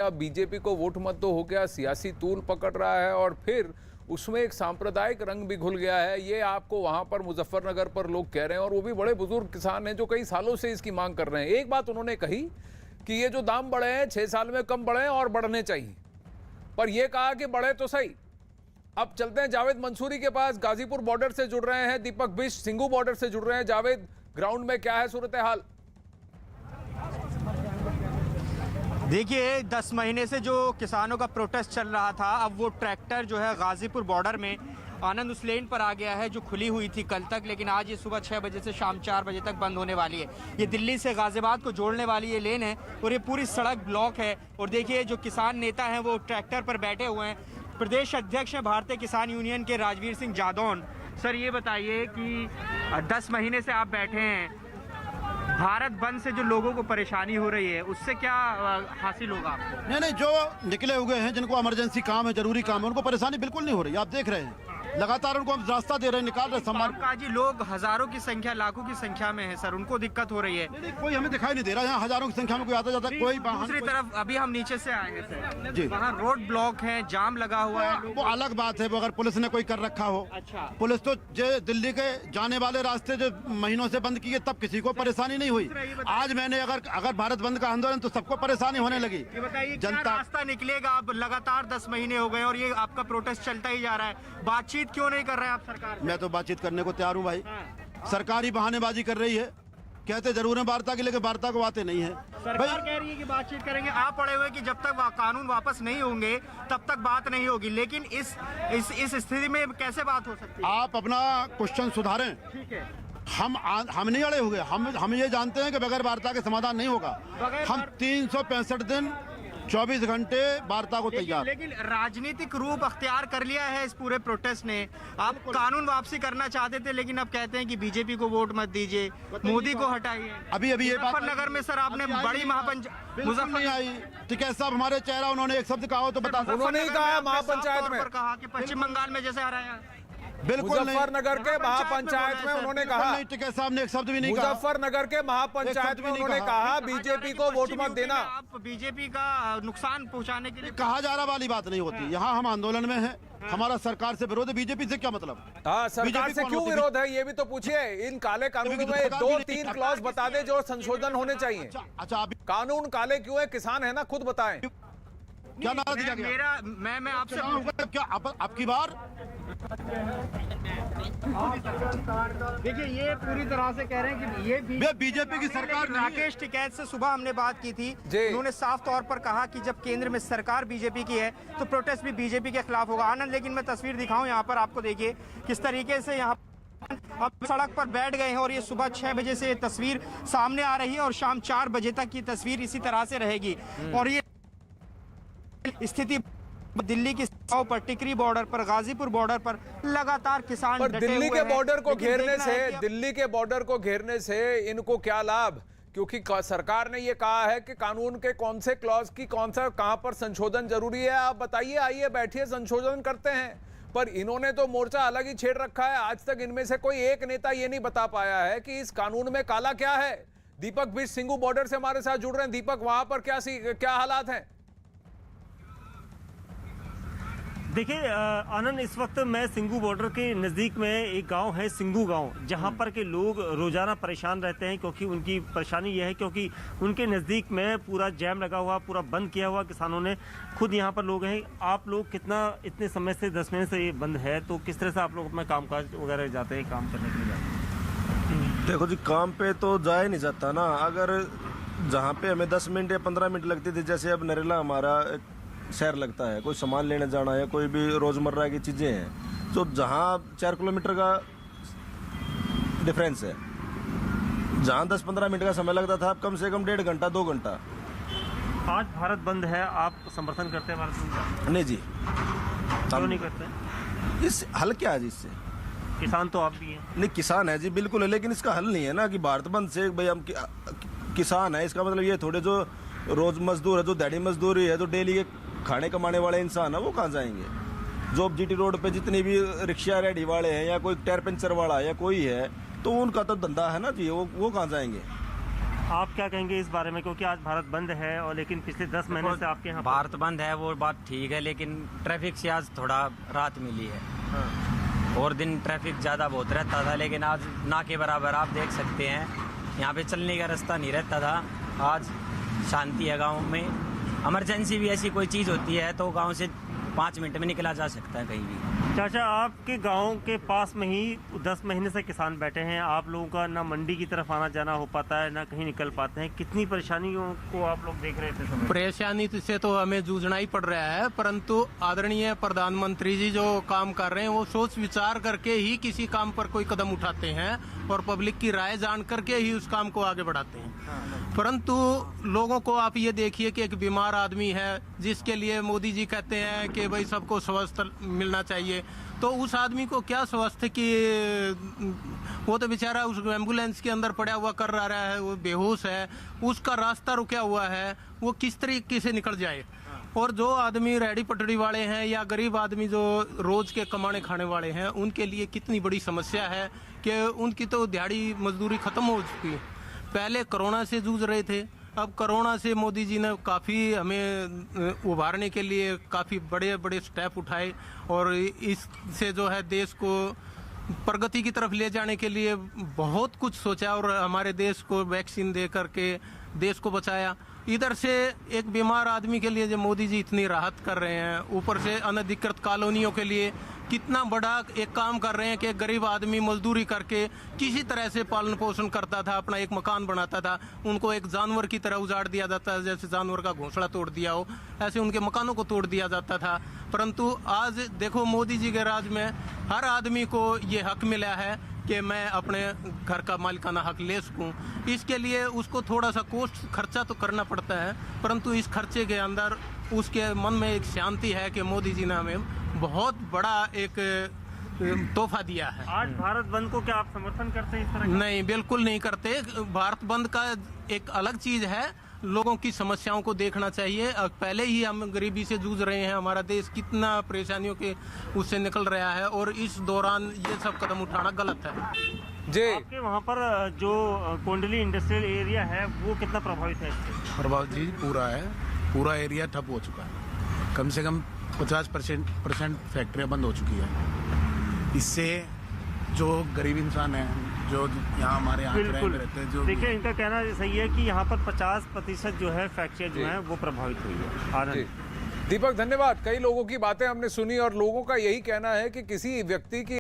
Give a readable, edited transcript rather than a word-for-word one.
अब बीजेपी को वोट मत दो हो गया, सियासी तूल पकड़ रहा है और फिर उसमें एक सांप्रदायिक रंग भी घुल गया है। ये आपको वहां पर मुजफ्फरनगर पर लोग कह रहे हैं और वो भी बड़े बुजुर्ग किसान हैं जो कई सालों से इसकी मांग कर रहे हैं। एक बात उन्होंने कही कि ये जो दाम बढ़े हैं 6 साल में कम बढ़े हैं और बढ़ने चाहिए, पर यह कहा कि बढ़े तो सही। अब चलते हैं जावेद मंसूरी के पास, गाजीपुर बॉर्डर से जुड़ रहे हैं दीपक बिष्ट, सिंगू बॉर्डर से जुड़ रहे हैं। जावेद, ग्राउंड में क्या है सूरत हाल? देखिए 10 महीने से जो किसानों का प्रोटेस्ट चल रहा था, अब वो ट्रैक्टर जो है गाजीपुर बॉर्डर में आनंद उस लेन पर आ गया है जो खुली हुई थी कल तक, लेकिन आज ये सुबह 6 बजे से शाम 4 बजे तक बंद होने वाली है। ये दिल्ली से गाजियाबाद को जोड़ने वाली ये लेन है और ये पूरी सड़क ब्लॉक है। और देखिए जो किसान नेता हैं वो ट्रैक्टर पर बैठे हुए हैं। प्रदेश अध्यक्ष हैं भारतीय किसान यूनियन के राजवीर सिंह जादौन। सर ये बताइए कि 10 महीने से आप बैठे हैं, भारत बंद से जो लोगों को परेशानी हो रही है उससे क्या हासिल होगा आपको? नहीं, जो निकले हुए हैं, जिनको इमरजेंसी काम है, जरूरी काम है, उनको परेशानी बिल्कुल नहीं हो रही। आप देख रहे हैं लगातार उनको हम रास्ता दे रहे हैं, निकाल रहे हैं सामान। काजी लोग हजारों की संख्या, लाखों की संख्या में है सर, उनको दिक्कत हो रही है। नहीं, कोई हमें दिखाई नहीं दे रहा है। यहाँ हजारों की संख्या में कोई आता जाता कोई। दूसरी तरफ अभी हम नीचे से आए हैं सर जी, वहाँ रोड ब्लॉक है, जाम लगा हुआ है। वो अलग बात है, वो अगर पुलिस ने कोई कर रखा हो। अच्छा, पुलिस तो जो दिल्ली के जाने वाले रास्ते जो महीनों से बंद किए तब किसी को परेशानी नहीं हुई। आज मैंने अगर भारत बंद का आंदोलन तो सबको परेशानी होने लगी। ये बताइए जनता रास्ता निकलेगा? अब लगातार 10 महीने हो गए और ये आपका प्रोटेस्ट चलता ही जा रहा है। बातचीत क्यों नहीं कर रहे हैं आप सरकार से? मैं तो बातचीत करने को तैयार हूँ भाई। सरकार ही बहानेबाजी कर रही है, कहते जरूर है वार्ता के, लेकिन वार्ता को आते नहीं है। सरकार कह रही है कि बातचीत करेंगे। आप पड़े हुए कि जब तक कानून वापस नहीं होंगे तब तक बात नहीं होगी, लेकिन इस स्थिति में कैसे बात हो सकती है? आप अपना क्वेश्चन सुधारें। ठीक है, हम नहीं अड़े हुए। हम ये जानते हैं कि बगैर वार्ता के समाधान नहीं होगा। हम 365 दिन 24 घंटे वार्ता को तैयार। लेकिन राजनीतिक रूप अख्तियार कर लिया है इस पूरे प्रोटेस्ट ने। आप कानून वापसी करना चाहते थे, लेकिन अब कहते हैं कि बीजेपी को वोट मत दीजिए, मोदी को हटाइए। अभी ये बात मुजफ्फरनगर में सर आपने बड़ी महापंचायत मुजफ्फर नहीं आई। टिकैत साहब हमारे चेहरा, उन्होंने एक शब्द कहा हो तो बता। उन्होंने ही कहा महापंचायत में, कहा कि पश्चिम बंगाल में जैसे आ रहा है। बिल्कुल मुजफ्फरनगर के महापंचायत में उन्होंने कहा। नहीं, टिकैत साहब ने एक शब्द भी नहीं कहा। मुजफ्फरनगर के महापंचायत में उन्होंने कहा बीजेपी को वोट मत देना। आप बीजेपी का नुकसान पहुंचाने के लिए कहा जा रहा वाली बात नहीं होती। यहाँ हम आंदोलन में हैं, हमारा सरकार से विरोध है। बीजेपी से क्या मतलब? हाँ, सरकार से क्यों विरोध है ये भी तो पूछिए। इन काले कानूनों में 2-3 क्लॉज बता दे जो संशोधन होने चाहिए। अच्छा, कानून काले क्यों है? किसान है ना, खुद बताएं। क्या नारा दिया गया? मैं आपसे क्या आपकी बार देखिए ये पूरी तरह से कह रहे हैं कि ये बीजेपी की सरकार। राकेश टिकैत से सुबह हमने बात की थी, उन्होंने साफ तौर पर कहा कि जब केंद्र में सरकार बीजेपी की है तो प्रोटेस्ट भी बीजेपी के खिलाफ होगा। आनंद, लेकिन मैं तस्वीर दिखाऊं यहाँ पर आपको, देखिए किस तरीके से यहाँ अब सड़क पर बैठ गए हैं और ये सुबह 6 बजे से ये तस्वीर सामने आ रही है और शाम 4 बजे तक की तस्वीर इसी तरह से रहेगी। और ये स्थिति दिल्ली की सीमाओं पर, टिकरी बॉर्डर पर, गाजीपुर बॉर्डर पर लगातार किसान पर दिल्ली के बॉर्डर को घेरने से, दिल्ली के बॉर्डर को घेरने से इनको क्या लाभ? क्योंकि सरकार ने ये कहा है कि कानून के कौन से क्लॉज की कहां पर संशोधन जरूरी है। आप बताइए, आइए बैठिए, संशोधन करते हैं। पर इन्होंने तो मोर्चा अलग ही छेड़ रखा है। आज तक इनमें से कोई एक नेता ये नहीं बता पाया है कि इस कानून में काला क्या है। दीपक बिष्ट सिंगू बॉर्डर से हमारे साथ जुड़ रहे हैं। दीपक, वहां पर क्या हालात हैं? देखिए आनंद, इस वक्त मैं सिंगू बॉर्डर के नज़दीक में एक गांव है सिंगू गांव, जहां पर के लोग रोजाना परेशान रहते हैं क्योंकि उनकी परेशानी यह है क्योंकि उनके नज़दीक में पूरा जैम लगा हुआ, पूरा बंद किया हुआ। किसानों ने खुद यहाँ पर लोग हैं। आप लोग इतने समय से 10 महीने से ये बंद है, तो किस तरह से आप लोग अपना कामकाज वगैरह जाते हैं, काम करने के लिए जाते हैं? देखो जी, काम पे तो जा ही नहीं जाता ना। अगर जहाँ पे हमें 10 मिनट या 15 मिनट लगती थी, जैसे अब नरेला हमारा शहर लगता है, कोई सामान लेने जाना है, कोई भी रोजमर्रा की चीजें हैं, तो जहाँ 4 किलोमीटर का डिफरेंस है, जहाँ 10-15 मिनट का समय लगता था, अब कम से कम 1.5 घंटा 2 घंटा। आज भारत बंद है, आप समर्थन करते हैं भारत बंद का? नहीं जी, क्यों नहीं करते? इस हल क्या है जी इससे? किसान तो आप भी हैं। नहीं, किसान है जी, बिल्कुल है, लेकिन इसका हल नहीं है ना कि भारत बंद से भाई हम किसान है, इसका मतलब ये थोड़े जो रोज मजदूर है, जो दिहाड़ी मजदूरी है, जो डेली के खाने कमाने वाले इंसान है, वो कहाँ जाएंगे? जो जीटी रोड पे जितनी भी रिक्शा रेडी वाले हैं या कोई टायर पंचर वाला या कोई है, तो उनका तो धंधा है ना जी, वो कहाँ जाएंगे? आप क्या कहेंगे इस बारे में, क्योंकि आज भारत बंद है और लेकिन पिछले 10 महीने से आपके यहाँ भारत बंद है वो बात ठीक है, लेकिन ट्रैफिक से आज थोड़ा राहत मिली है। और दिन ट्रैफिक ज़्यादा बहुत रहता था, लेकिन आज ना के बराबर आप देख सकते हैं, यहाँ पे चलने का रास्ता नहीं रहता था। आज शांति है गाँव में। इमरजेंसी भी ऐसी कोई चीज़ होती है तो गाँव से 5 मिनट में निकला जा सकता है कहीं भी। चाचा, आपके गांव के पास में ही 10 महीने से किसान बैठे हैं। आप लोगों का ना मंडी की तरफ आना जाना हो पाता है, ना कहीं निकल पाते हैं। कितनी परेशानियों को आप लोग देख रहे थे समय? परेशानी से तो हमें जूझना ही पड़ रहा है, परंतु आदरणीय प्रधानमंत्री जी जो काम कर रहे हैं वो सोच विचार करके ही किसी काम पर कोई कदम उठाते हैं और पब्लिक की राय जान करके ही उस काम को आगे बढ़ाते हैं। परंतु लोगों को आप ये देखिए कि एक बीमार आदमी है जिसके लिए मोदी जी कहते हैं कि भाई सबको स्वास्थ्य मिलना चाहिए, तो उस आदमी को क्या स्वास्थ्य की, वो तो बेचारा उस एम्बुलेंस के अंदर पड़ा हुआ कर रहा है, वो बेहोश है, उसका रास्ता रुका हुआ है, वो किस तरीके से निकल जाए। और जो आदमी रेहड़ी पटड़ी वाले हैं या गरीब आदमी जो रोज के कमाने खाने वाले हैं, उनके लिए कितनी बड़ी समस्या है कि उनकी तो दिहाड़ी मजदूरी खत्म हो चुकी है। पहले कोरोना से जूझ रहे थे, अब कोरोना से मोदी जी ने काफ़ी हमें उभारने के लिए काफ़ी बड़े बड़े स्टेप उठाए और इससे जो है देश को प्रगति की तरफ ले जाने के लिए बहुत कुछ सोचा और हमारे देश को वैक्सीन दे करके देश को बचाया। इधर से एक बीमार आदमी के लिए जो मोदी जी इतनी राहत कर रहे हैं, ऊपर से अनधिकृत कॉलोनियों के लिए कितना बड़ा एक काम कर रहे हैं कि एक गरीब आदमी मजदूरी करके किसी तरह से पालन पोषण करता था, अपना एक मकान बनाता था, उनको एक जानवर की तरह उजाड़ दिया जाता है, जैसे जानवर का घोंसला तोड़ दिया हो ऐसे उनके मकानों को तोड़ दिया जाता था। परंतु आज देखो मोदी जी के राज में हर आदमी को ये हक मिला है कि मैं अपने घर का मालिकाना हक ले सकूं। इसके लिए उसको थोड़ा सा कोस्ट खर्चा तो करना पड़ता है, परंतु इस खर्चे के अंदर उसके मन में एक शांति है कि मोदी जी ने हमें बहुत बड़ा एक तोहफा दिया है। आज भारत बंद को क्या आप समर्थन करते हैं इस तरह? नहीं, बिल्कुल नहीं करते। भारत बंद का एक अलग चीज है, लोगों की समस्याओं को देखना चाहिए। पहले ही हम गरीबी से जूझ रहे हैं, हमारा देश कितना परेशानियों के उससे निकल रहा है और इस दौरान ये सब कदम उठाना गलत है। जी, आपके वहाँ पर जो कोंडली इंडस्ट्रियल एरिया है वो कितना प्रभावित है इससे? प्रभाव जी पूरा है, पूरा एरिया ठप हो चुका है। कम से कम 50% फैक्ट्रियाँ बंद हो चुकी है। इससे जो गरीब इंसान है, जो यहाँ हमारे यहाँ किराए में रहते हैं, जो देखिए इनका कहना सही है कि यहाँ पर 50% जो है फैक्ट्रियाँ जो है वो प्रभावित हुई है। आनंद, दीपक धन्यवाद। कई लोगों की बातें हमने सुनी और लोगों का यही कहना है कि किसी व्यक्ति की